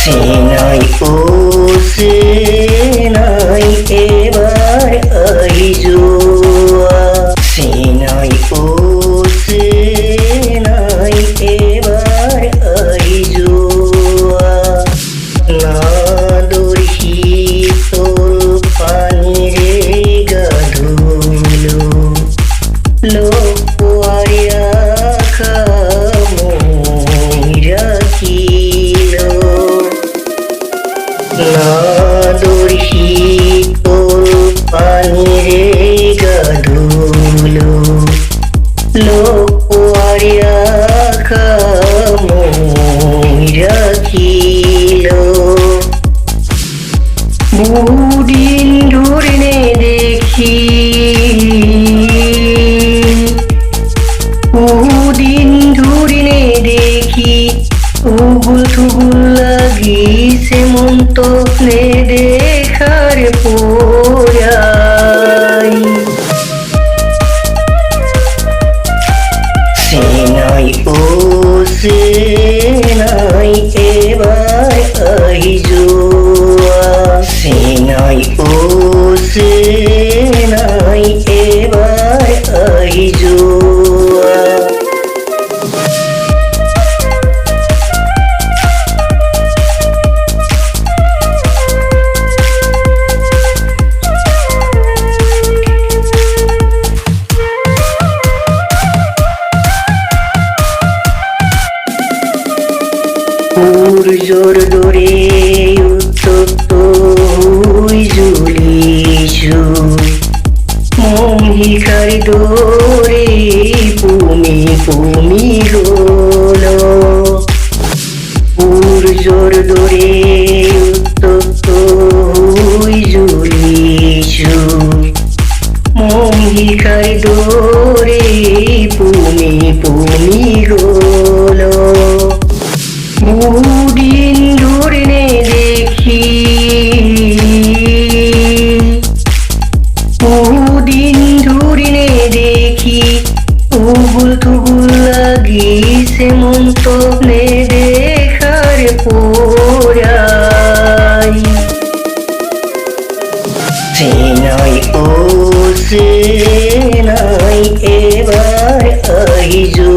সেনাই ও সেনাই এবার আইজো সেনাই ও সেনাই এবার আইজো না দর্হি তোর পানিরে গাধুলো লোক পোয়ারিয়া দর্হি তোর পানিরে গাধুলো লোক পোয়ারিয়া রাখিল বহুদিন ধরে দেখি বহুদিন ধরে দেখি উগুল থুগুল লাগিছে মন তো নে দেখার পোড়াই সেনাই ও সেনাই এবার আইজো সেনাই ও সেনাই এবার আইজো জোর দরে উত্তপ্ত জুলিছু মহিকারি দরে পুমি পুমি গোলো জোর দরে উত্তপ্ত জুলিছু মহিকারি দরে পুমি পুমি গোলো বহুদিন ধরে দেখি বহুদিন ধরে দেখি উগুল থুগুল লাগিছে মন তো নে দেখার পোড়াই সেনাই ও সেনাই এবার আইজো